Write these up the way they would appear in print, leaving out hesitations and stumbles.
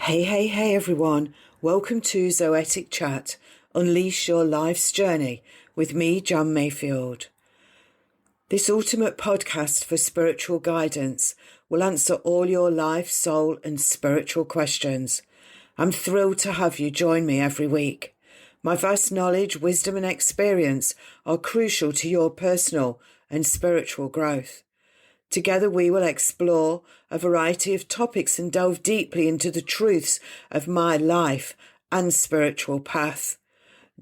Hey everyone. Welcome to Zoetic Chat. Unleash your life's journey with me, John Mayfield. This ultimate podcast for spiritual guidance will answer all your life, soul and spiritual questions. I'm thrilled to have you join me every week. My vast knowledge, wisdom and experience are crucial to your personal and spiritual growth. Together we will explore a variety of topics and delve deeply into the truths of my life and spiritual path.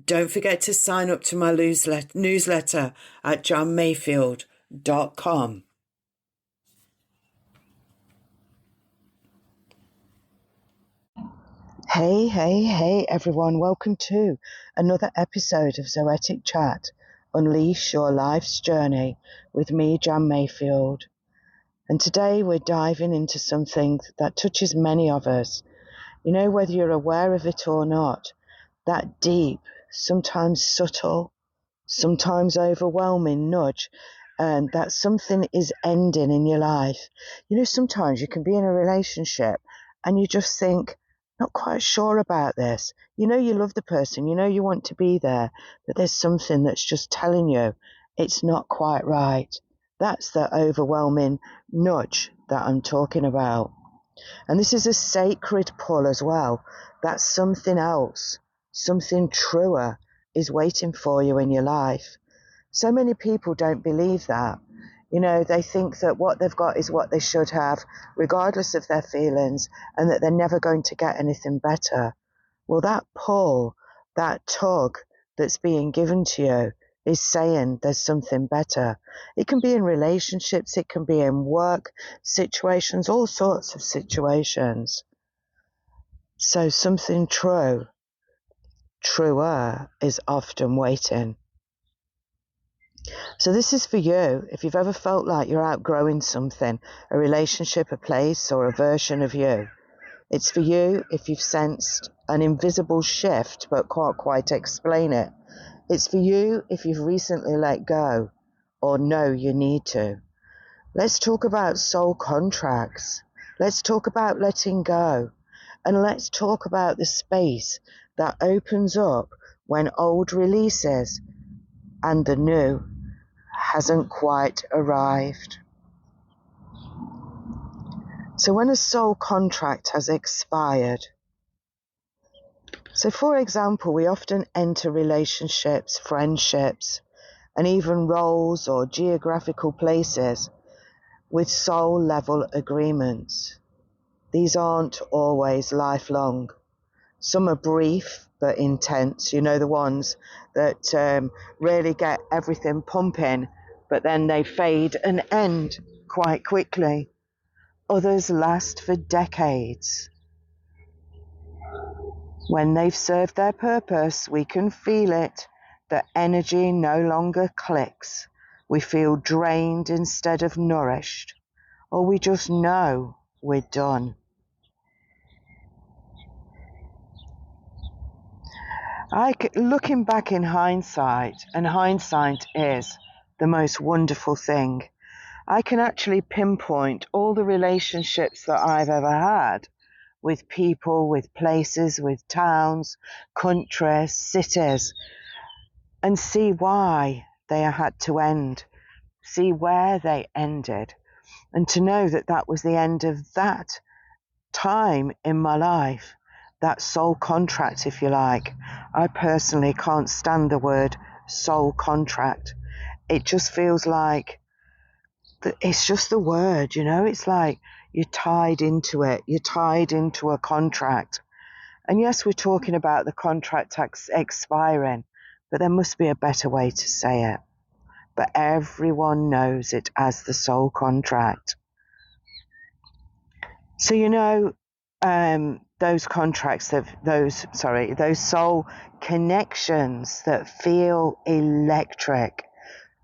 Don't forget to sign up to my newsletter at johnmayfield.com. Hey everyone, welcome to another episode of Zoetic Chat. Unleash your life's journey with me, John Mayfield. And today we're diving into something that touches many of us. You know, whether you're aware of it or not, that deep, sometimes subtle, sometimes overwhelming nudge that something is ending in your life. You know, sometimes you can be in a relationship and you just think, not quite sure about this. You know you love the person, you know you want to be there, but there's something that's just telling you it's not quite right. That's the overwhelming nudge that I'm talking about. And this is a sacred pull as well, that something else, something truer is waiting for you in your life. So many people don't believe that. You know, they think that what they've got is what they should have, regardless of their feelings, and that they're never going to get anything better. Well, that pull, that tug that's being given to you is saying there's something better. It can be in relationships, it can be in work situations, all sorts of situations. So something truer is often waiting. So this is for you if you've ever felt like you're outgrowing something, a relationship, a place, or a version of you. It's for you if you've sensed an invisible shift but can't quite explain it. It's for you if you've recently let go or know you need to. Let's talk about soul contracts. Let's talk about letting go. And let's talk about the space that opens up when old releases and the new hasn't quite arrived. So when a soul contract has expired, so for example, we often enter relationships, friendships, and even roles or geographical places with soul level agreements. These aren't always lifelong. Some are brief but intense, you know, the ones that really get everything pumping, but then they fade and end quite quickly. Others last for decades. When they've served their purpose, we can feel it. The energy no longer clicks. We feel drained instead of nourished, or we just know we're done. Looking back in hindsight, and hindsight is the most wonderful thing, I can actually pinpoint all the relationships that I've ever had with people, with places, with towns, countries, cities, and see why they had to end, see where they ended, and to know that that was the end of that time in my life, that soul contract, if you like. I personally can't stand the word soul contract. It just feels like it's just the word, you know, it's like you're tied into it, you're tied into a contract. And yes, we're talking about the contract expiring, but there must be a better way to say it. But everyone knows it as the soul contract. So, you know, those contracts, those soul connections that feel electric.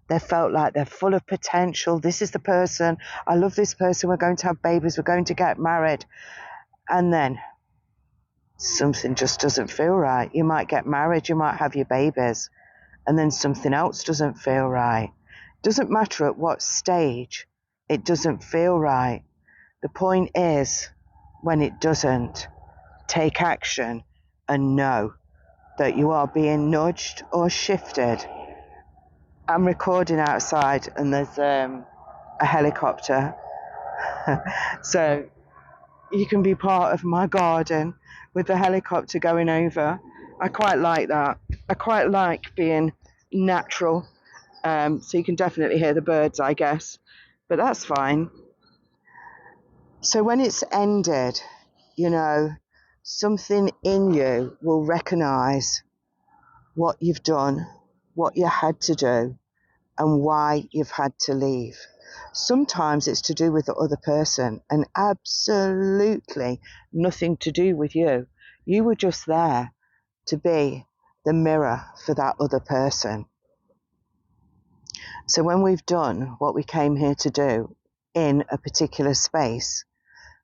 They felt like they're full of potential. This is the person. I love this person. We're going to have babies. We're going to get married. And then something just doesn't feel right. You might get married. You might have your babies. And then something else doesn't feel right. Doesn't matter at what stage, it doesn't feel right. The point is, when it doesn't, take action and know that you are being nudged or shifted. I'm recording outside and there's a helicopter. So you can be part of my garden with the helicopter going over. I quite like that. I quite like being natural. So you can definitely hear the birds, I guess. But that's fine. So when it's ended, something in you will recognize what you've done, what you had to do, and why you've had to leave. Sometimes it's to do with the other person and absolutely nothing to do with you. You were just there to be the mirror for that other person. So when we've done what we came here to do in a particular space,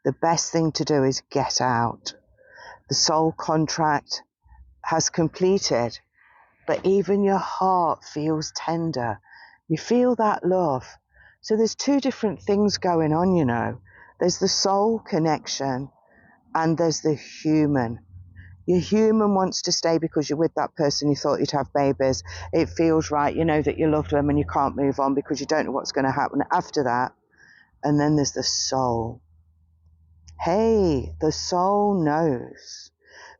the best thing to do is get out. The soul contract has completed, but even your heart feels tender. You feel that love. So there's two different things going on, There's the soul connection and there's the human. Your human wants to stay because you're with that person, you thought you'd have babies. It feels right, you know that you love them and you can't move on because you don't know what's going to happen after that. And then there's the soul. Hey, the soul knows.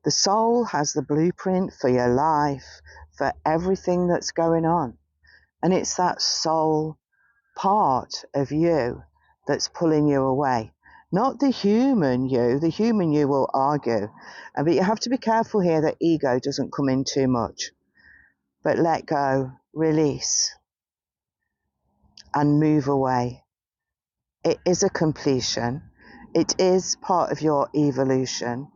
The soul has the blueprint for your life, for everything that's going on. And it's that soul part of you that's pulling you away. Not the human you. The human you will argue. But you have to be careful here that ego doesn't come in too much. But let go, release, and move away. It is a completion. It is part of your evolution.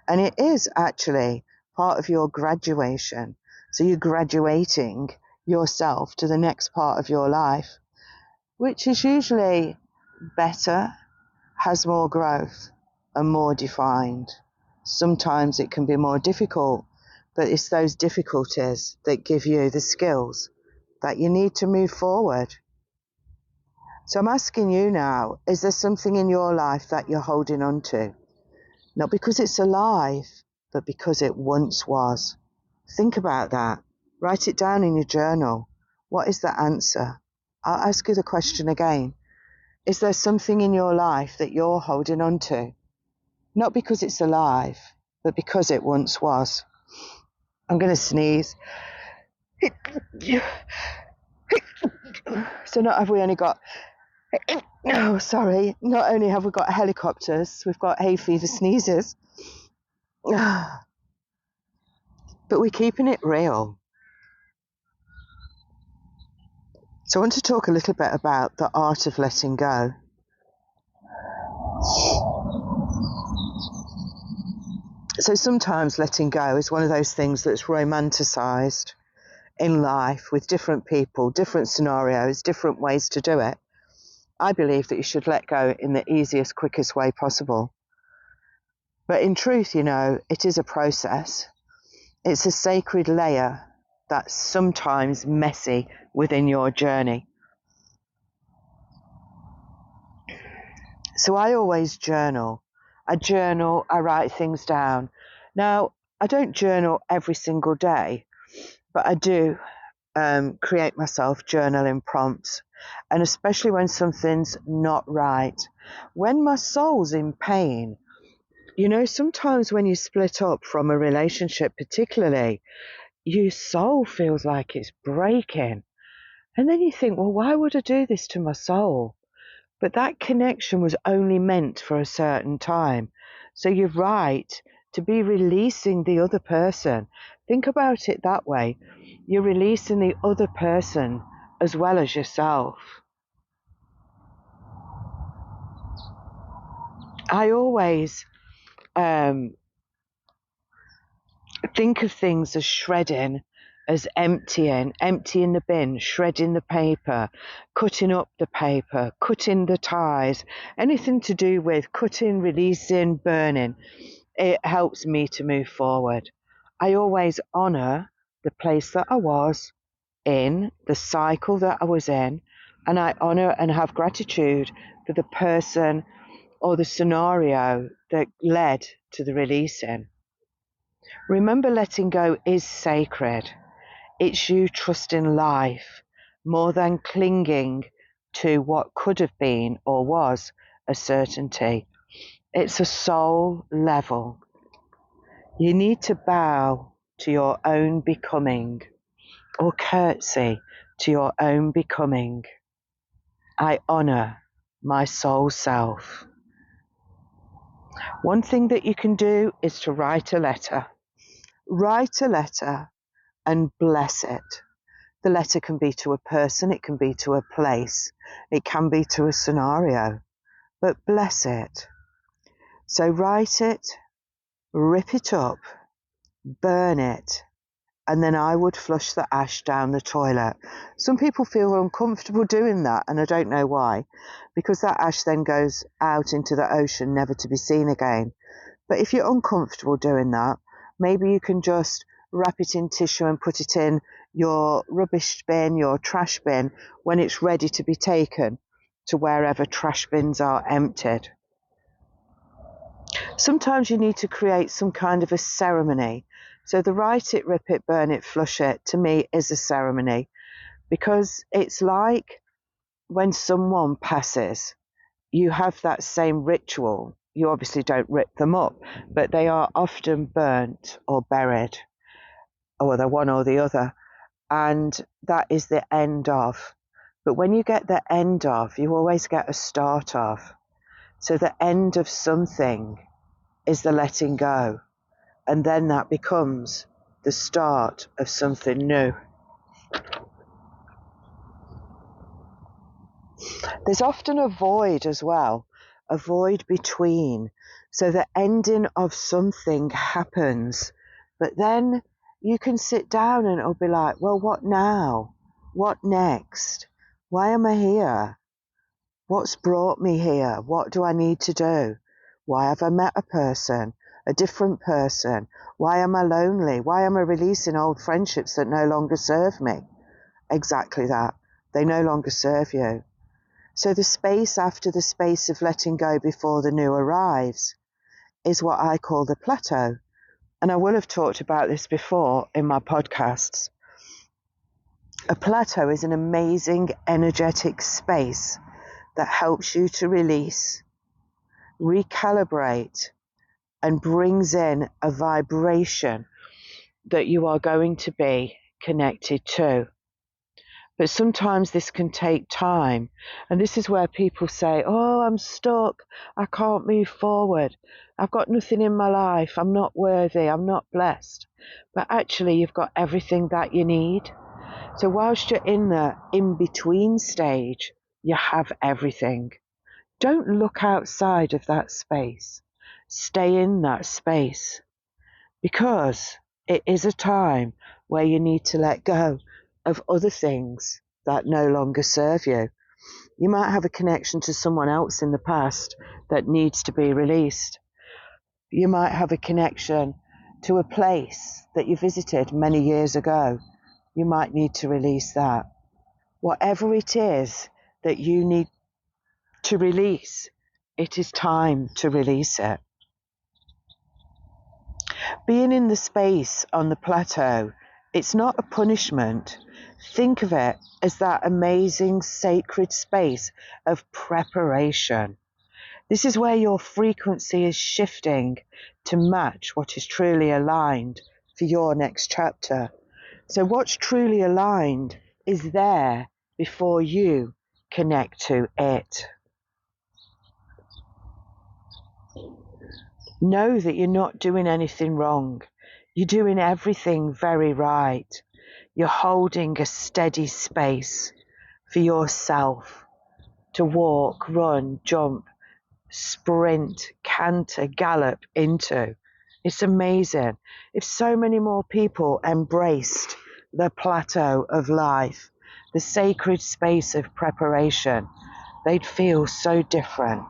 And it is actually part of your graduation. So you're graduating yourself to the next part of your life, which is usually better, has more growth, and more defined. Sometimes it can be more difficult, but it's those difficulties that give you the skills that you need to move forward. So I'm asking you now, is there something in your life that you're holding on to? Not because it's alive, but because it once was. Think about that. Write it down in your journal. What is the answer? I'll ask you the question again. Is there something in your life that you're holding on to? Not because it's alive, but because it once was. I'm going to sneeze. So not have we only got... Oh, sorry. Not only have we got helicopters, we've got hay fever sneezes. But we're keeping it real. So I want to talk a little bit about the art of letting go. So sometimes letting go is one of those things that's romanticized in life with different people, different scenarios, different ways to do it. I believe that you should let go in the easiest, quickest way possible. But in truth, it is a process. It's a sacred layer that's sometimes messy within your journey. So I always journal. I write things down. Now, I don't journal every single day, but I do create myself journaling prompts. And especially when something's not right. When my soul's in pain, sometimes when you split up from a relationship particularly, your soul feels like it's breaking. And then you think, well, why would I do this to my soul? But that connection was only meant for a certain time. So you're right to be releasing the other person. Think about it that way. You're releasing the other person as well as yourself. I always think of things as shredding, as emptying the bin, shredding the paper, cutting up the paper, cutting the ties, anything to do with cutting, releasing, burning. It helps me to move forward. I always honour the place that I was in, the cycle that I was in, and I honour and have gratitude for the person or the scenario that led to the releasing. Remember, letting go is sacred. It's you trusting life more than clinging to what could have been or was a certainty. It's a soul level. You need to bow to your own becoming, or curtsy to your own becoming. I honour my soul self. One thing that you can do is to write a letter. Write a letter and bless it. The letter can be to a person, it can be to a place, it can be to a scenario, but bless it. So write it, rip it up, burn it, and then I would flush the ash down the toilet. Some people feel uncomfortable doing that, and I don't know why, because that ash then goes out into the ocean, never to be seen again. But if you're uncomfortable doing that, maybe you can just wrap it in tissue and put it in your rubbish bin, your trash bin, when it's ready to be taken to wherever trash bins are emptied. Sometimes you need to create some kind of a ceremony. So the write it, rip it, burn it, flush it, to me is a ceremony, because it's like when someone passes, you have that same ritual. You obviously don't rip them up, but they are often burnt or buried, or the one or the other, and that is the end of. But when you get the end of, you always get a start of. So the end of something is the letting go, and then that becomes the start of something new. There's often a void as well, a void between. So the ending of something happens, but then you can sit down and it'll be like, well, what now? What next? Why am I here? What's brought me here? What do I need to do? Why have I met a person, a different person? Why am I lonely? Why am I releasing old friendships that no longer serve me? Exactly that. They no longer serve you. So the space after the space of letting go before the new arrives is what I call the plateau. And I will have talked about this before in my podcasts. A plateau is an amazing energetic space that helps you to release, recalibrate, and brings in a vibration that you are going to be connected to. But sometimes this can take time. And this is where people say, oh, I'm stuck. I can't move forward. I've got nothing in my life. I'm not worthy. I'm not blessed. But actually, you've got everything that you need. So whilst you're in the in-between stage, you have everything. Don't look outside of that space. Stay in that space, because it is a time where you need to let go of other things that no longer serve you. You might have a connection to someone else in the past that needs to be released. You might have a connection to a place that you visited many years ago. You might need to release that. Whatever it is that you need to release, it is time to release it. Being in the space on the plateau, it's not a punishment. Think of it as that amazing sacred space of preparation. This is where your frequency is shifting to match what is truly aligned for your next chapter. So what's truly aligned is there before you connect to it. Know that you're not doing anything wrong. You're doing everything very right. You're holding a steady space for yourself to walk, run, jump, sprint, canter, gallop into. It's amazing. If so many more people embraced the plateau of life, the sacred space of preparation, they'd feel so different.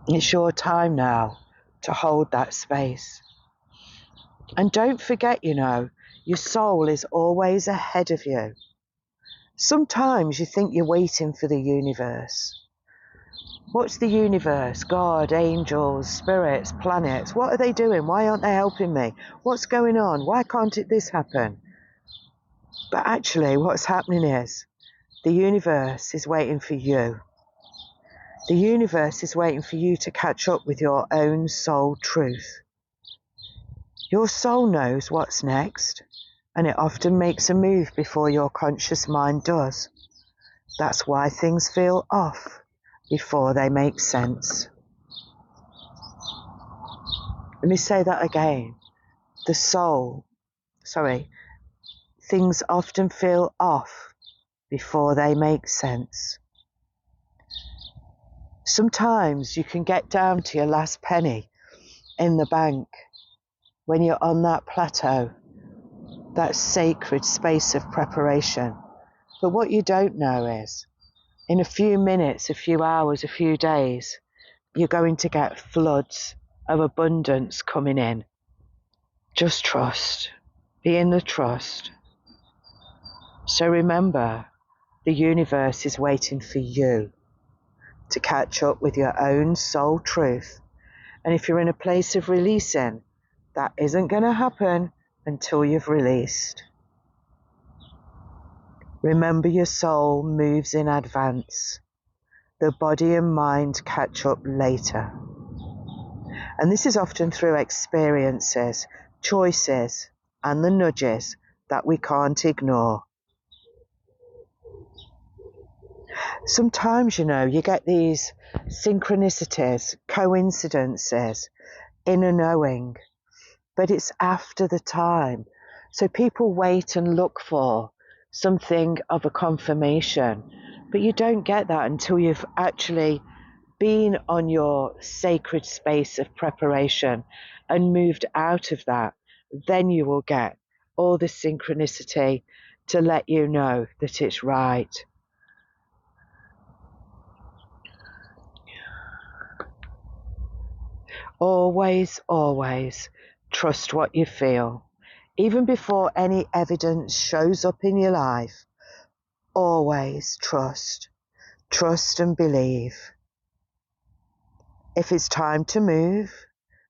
It's your time now to hold that space. And don't forget, your soul is always ahead of you. Sometimes you think you're waiting for the universe. What's the universe, God, angels, spirits, planets? What are they doing? Why aren't they helping me? What's going on? Why can't this happen? But actually, what's happening is the universe is waiting for you. The universe is waiting for you to catch up with your own soul truth. Your soul knows what's next, and it often makes a move before your conscious mind does. That's why things feel off before they make sense. Let me say that again. Things often feel off before they make sense. Sometimes you can get down to your last penny in the bank when you're on that plateau, that sacred space of preparation. But what you don't know is, in a few minutes, a few hours, a few days, you're going to get floods of abundance coming in. Just trust. Be in the trust. So remember, the universe is waiting for you to catch up with your own soul truth. And if you're in a place of releasing, that isn't going to happen until you've released. Remember, your soul moves in advance. The body and mind catch up later. And this is often through experiences, choices, and the nudges that we can't ignore. Sometimes, you get these synchronicities, coincidences, inner knowing, but it's after the time. So people wait and look for something of a confirmation, but you don't get that until you've actually been on your sacred space of preparation and moved out of that. Then you will get all the synchronicity to let you know that it's right. Always, always trust what you feel. Even before any evidence shows up in your life, always trust. Trust and believe. If it's time to move,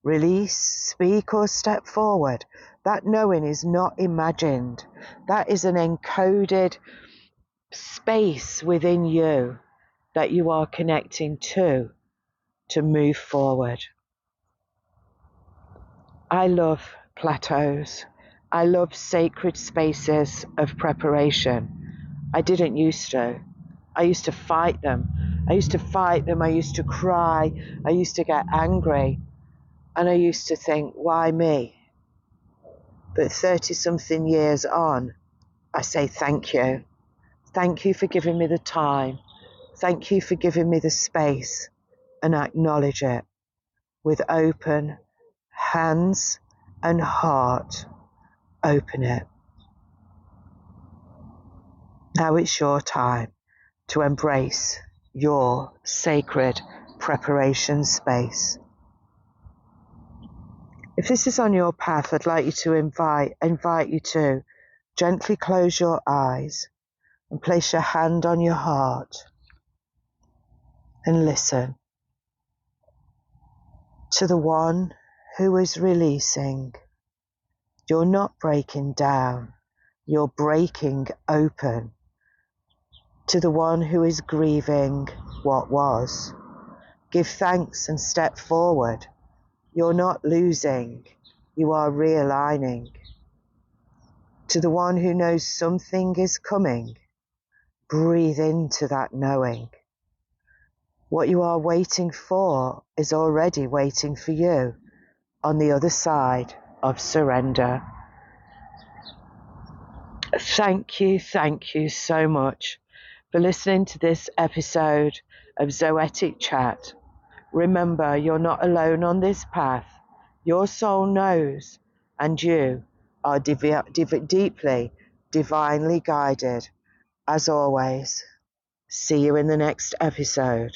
release, speak, or step forward, that knowing is not imagined. That is an encoded space within you that you are connecting to move forward. I love plateaus. I love sacred spaces of preparation. I didn't used to. I used to fight them. I used to cry. I used to get angry. And I used to think, why me? But 30-something years on, I say thank you. Thank you for giving me the time. Thank you for giving me the space, and I acknowledge it with open hands and heart. Open it. Now it's your time to embrace your sacred preparation space. If this is on your path, I'd like you to invite you to gently close your eyes and place your hand on your heart and listen to the one who is releasing. You're not breaking down, you're breaking open. To the one who is grieving what was, give thanks and step forward. You're not losing, you are realigning. To the one who knows something is coming, breathe into that knowing. What you are waiting for is already waiting for you on the other side of surrender. Thank you so much for listening to this episode of Zoetic Chat. Remember, you're not alone on this path. Your soul knows, and you are deeply, divinely guided. As always, see you in the next episode.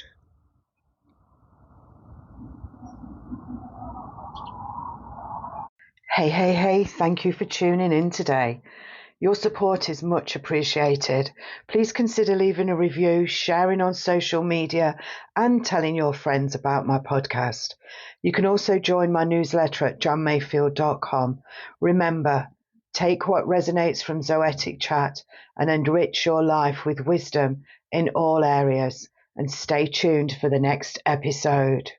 Hey, thank you for tuning in today. Your support is much appreciated. Please consider leaving a review, sharing on social media, and telling your friends about my podcast. You can also join my newsletter at johnmayfield.com. Remember, take what resonates from Zoetic Chat and enrich your life with wisdom in all areas. And stay tuned for the next episode.